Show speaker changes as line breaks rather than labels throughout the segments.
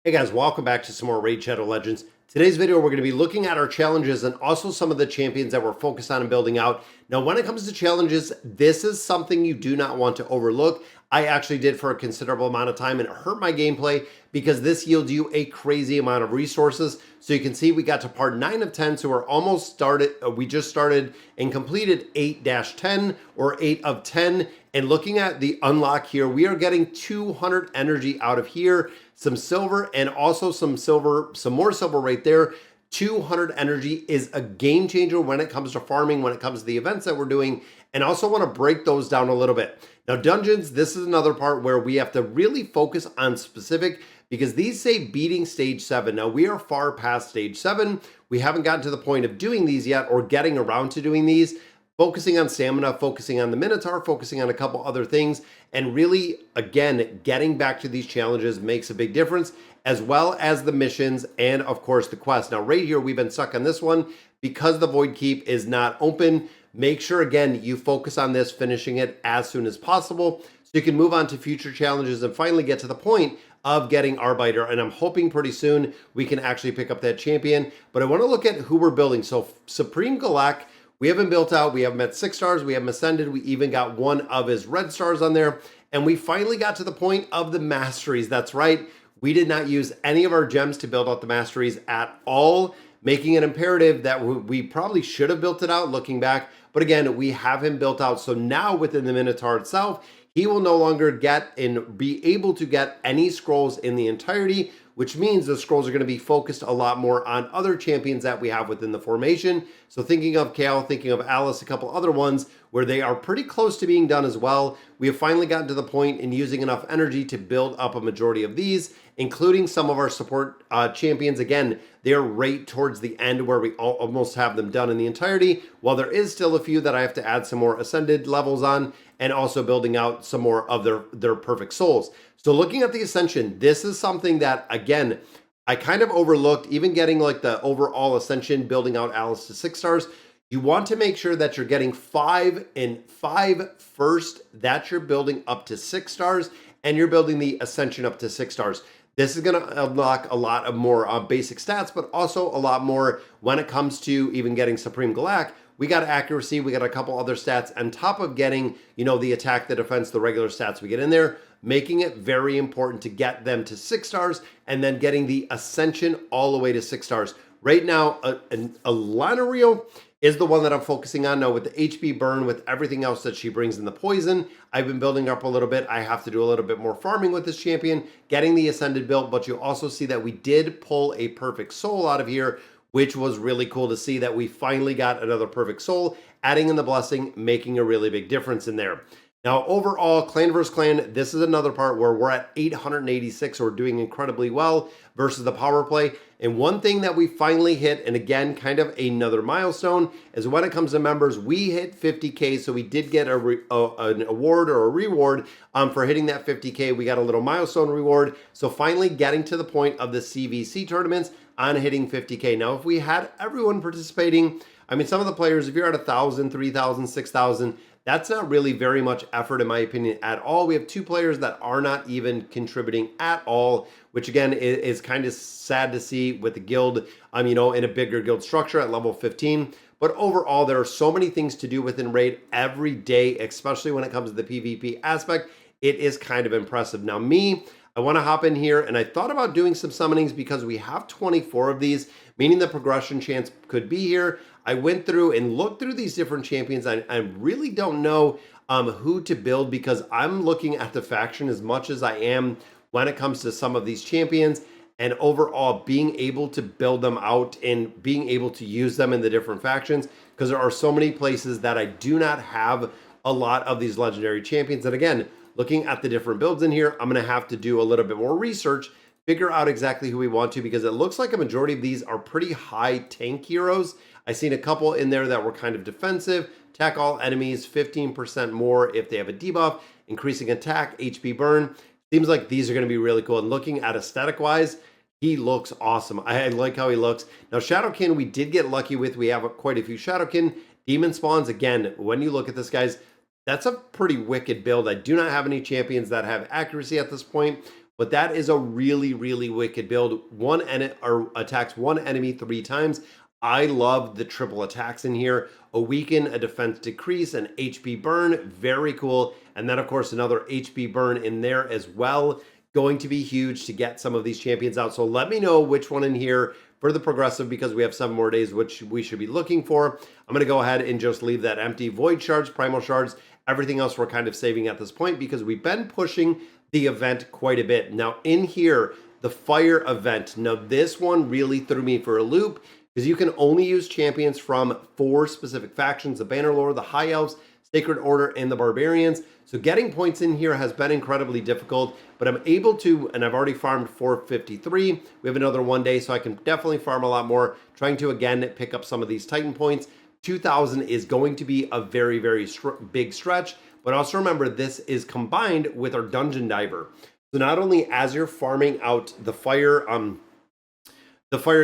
Hey guys, welcome back to some more Raid Shadow Legends. Today's video, we're going to be looking at our challenges and also some of the champions that we're focused on and building out. Now, when it comes to challenges, this is something you do not want to overlook. I actually did for a considerable amount of time and it hurt my gameplay because this yields you a crazy amount of resources. So you can see we got to part 9 of 10, so we're almost started. We just started and completed 8-10 or 8 of 10. And looking at the unlock here, we are getting 200 energy out of here, some silver, and also some more silver right there. 200 energy is a game changer when it comes to farming, when it comes to the events that we're doing, and also want to break those down a little bit. Now, dungeons, this is another part where we have to really focus on specific, because these say beating stage 7. Now, we are far past stage 7. We haven't gotten to the point of doing these yet or getting around to doing these. Focusing on stamina, focusing on the Minotaur, focusing on a couple other things, and really, again, getting back to these challenges makes a big difference, as well as the missions and, of course, the quest. Now, right here, we've been stuck on this one because the Void Keep is not open. Make sure, again, you focus on this, finishing it as soon as possible, so you can move on to future challenges and finally get to the point of getting Arbiter. And I'm hoping pretty soon we can actually pick up that champion. But I want to look at who we're building. So, Supreme Galak, we haven't built out, we haven't met 6 stars, we haven't ascended, we even got one of his red stars on there, and we finally got to the point of the masteries. That's right, we did not use any of our gems to build out the masteries at all, making it imperative that we probably should have built it out looking back, but again, we have him built out, so now within the Minotaur itself, he will no longer get and be able to get any scrolls in the entirety, which means the scrolls are going to be focused a lot more on other champions that we have within the formation. So thinking of Kale, thinking of Alice, a couple other ones where they are pretty close to being done as well. We have finally gotten to the point in using enough energy to build up a majority of these, including some of our support champions. Again, they're right towards the end where we almost have them done in the entirety, while there is still a few that I have to add some more ascended levels on, and also building out some more of their perfect souls. So looking at the Ascension, this is something that, again, I kind of overlooked, even getting like the overall Ascension, building out Alice to 6 stars. You want to make sure that you're getting 5 and 5 first, that you're building up to 6 stars, and you're building the Ascension up to 6 stars. This is going to unlock a lot of more basic stats, but also a lot more when it comes to even getting Supreme Galak. We got accuracy, we got a couple other stats on top of getting, the attack, the defense, the regular stats we get in there, making it very important to get them to 6 stars and then getting the Ascension all the way to 6 stars. Right now, a Lanario is the one that I'm focusing on now with the HP burn, with everything else that she brings in the poison. I've been building up a little bit. I have to do a little bit more farming with this champion, getting the Ascended built, but you also see that we did pull a perfect soul out of here, which was really cool to see that we finally got another perfect soul, adding in the blessing, making a really big difference in there. Now, overall, clan versus clan, this is another part where we're at 886, so we're doing incredibly well versus the power play. And one thing that we finally hit, and again, kind of another milestone, is when it comes to members, we hit 50K, so we did get an award or a reward for hitting that 50K. We got a little milestone reward, so finally getting to the point of the CVC tournaments on hitting 50K. Now, if we had everyone participating, I mean, some of the players, if you're at 1,000, 3,000, 6,000, that's not really very much effort, in my opinion, at all. We have 2 players that are not even contributing at all, which again is kind of sad to see with the guild, in a bigger guild structure at level 15. But overall, there are so many things to do within Raid every day, especially when it comes to the PvP aspect. It is kind of impressive. Now, I want to hop in here, and I thought about doing some summonings because we have 24 of these, meaning the progression chance could be here. I went through and looked through these different champions. I really don't know who to build because I'm looking at the faction as much as I am when it comes to some of these champions, and overall being able to build them out and being able to use them in the different factions, because there are so many places that I do not have a lot of these legendary champions. And again, looking at the different builds in here, I'm going to have to do a little bit more research, figure out exactly who we want to, because it looks like a majority of these are pretty high tank heroes. I've seen a couple in there that were kind of defensive, attack all enemies 15% more if they have a debuff, increasing attack, HP burn. Seems like these are going to be really cool. And looking at aesthetic wise, he looks awesome. I like how he looks. Now, Shadowkin, we did get lucky with. We have quite a few Shadowkin. Demon spawns, again, when you look at this, guys, that's a pretty wicked build. I do not have any champions that have accuracy at this point, but that is a really, really wicked build. Or attacks one enemy 3 times. I love the triple attacks in here. A weaken, a defense decrease, an HP burn, very cool. And then of course another HP burn in there as well. Going to be huge to get some of these champions out. So let me know which one in here for the progressive, because we have 7 more days, which we should be looking for. I'm going to go ahead and just leave that empty. Void shards, primal shards, everything else we're kind of saving at this point because we've been pushing the event quite a bit. Now in here, the fire event. Now this one really threw me for a loop because you can only use champions from 4 specific factions: the Bannerlord, the High Elves, Sacred Order, and the Barbarians. So getting points in here has been incredibly difficult, but I'm able to, and I've already farmed 453. We have another 1 day, so I can definitely farm a lot more, trying to, again, pick up some of these Titan points. 2,000 is going to be a very, very big stretch, but also remember this is combined with our Dungeon Diver. So not only as you're farming out the fire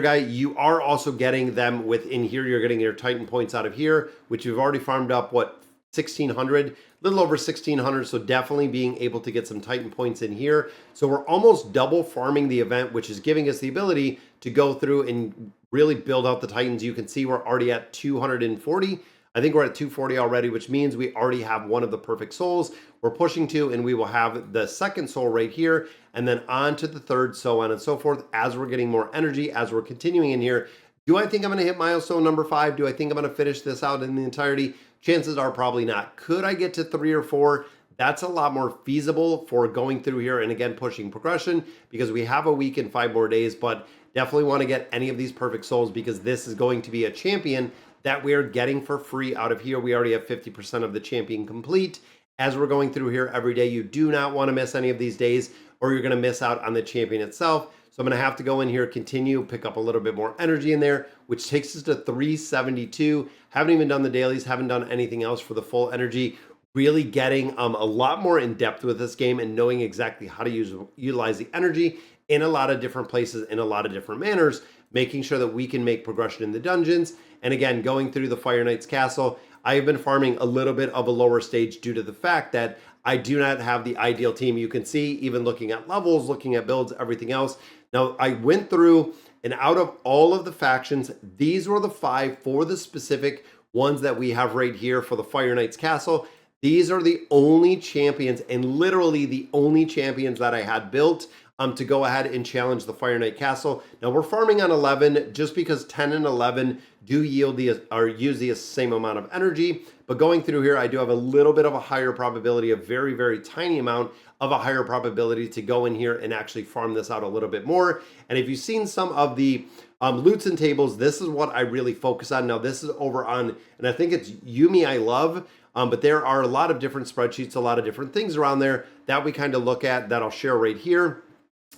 guy, you are also getting them within here. You're getting your Titan points out of here, which you've already farmed up, what, 1,600, a little over 1,600, so definitely being able to get some Titan points in here. So we're almost double farming the event, which is giving us the ability to go through and really build out the Titans. You can see we're already at 240. I think we're at 240 already, which means we already have one of the perfect souls we're pushing to, and we will have the second soul right here, and then on to the third, so on and so forth, as we're getting more energy, as we're continuing in here. Do I think I'm going to hit milestone number 5? Do I think I'm going to finish this out in the entirety? Chances are probably not. Could I get to 3 or 4? That's a lot more feasible for going through here and again pushing progression, because we have a week and 5 more days, but definitely want to get any of these perfect souls because this is going to be a champion that we're getting for free out of here. We already have 50% of the champion complete. As we're going through here every day, you do not want to miss any of these days or you're going to miss out on the champion itself. So I'm going to have to go in here, continue, pick up a little bit more energy in there, which takes us to 372. Haven't even done the dailies, haven't done anything else for the full energy. Really getting a lot more in depth with this game and knowing exactly how to utilize the energy in a lot of different places, in a lot of different manners, making sure that we can make progression in the dungeons. And again, going through the Fire Knight's Castle, I have been farming a little bit of a lower stage due to the fact that I do not have the ideal team. You can see, even looking at levels, looking at builds, everything else. Now, I went through, and out of all of the factions, these were the 5 for the specific ones that we have right here for the Fire Knight's Castle. These are the only champions, and literally the only champions that I had built to go ahead and challenge the Fire Knight Castle. Now we're farming on 11 just because 10 and 11 do yield use the same amount of energy, but going through here I do have a little bit of a higher probability, a very, very tiny amount of a higher probability to go in here and actually farm this out a little bit more. And if you've seen some of the loots and tables, this is what I really focus on. Now this is over on, and I think it's Yumi I Love, but there are a lot of different spreadsheets, a lot of different things around there that we kind of look at that I'll share right here.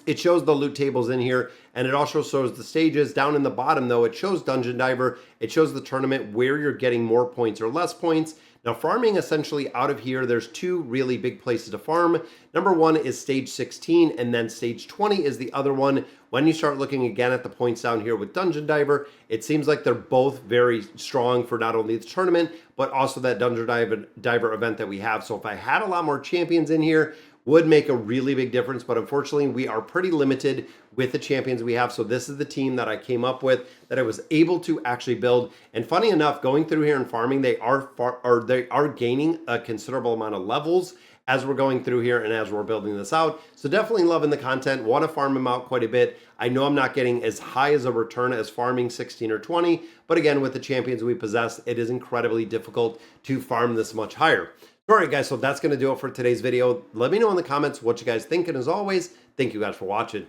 It shows the loot tables in here, and it also shows the stages. Down in the bottom, though, it shows Dungeon Diver. It shows the tournament where you're getting more points or less points. Now, farming essentially out of here, there's 2 really big places to farm. Number 1 is stage 16, and then stage 20 is the other one. When you start looking again at the points down here with Dungeon Diver, it seems like they're both very strong for not only the tournament, but also that Dungeon Diver event that we have. So if I had a lot more champions in here, would make a really big difference, but unfortunately we are pretty limited with the champions we have. So this is the team that I came up with, that I was able to actually build. And funny enough, going through here and farming, they are gaining a considerable amount of levels as we're going through here and as we're building this out. So definitely loving the content, want to farm them out quite a bit. I know I'm not getting as high as a return as farming 16 or 20, but again, with the champions we possess, it is incredibly difficult to farm this much higher. All right, guys, so that's going to do it for today's video. Let me know in the comments what you guys think, and as always, thank you guys for watching.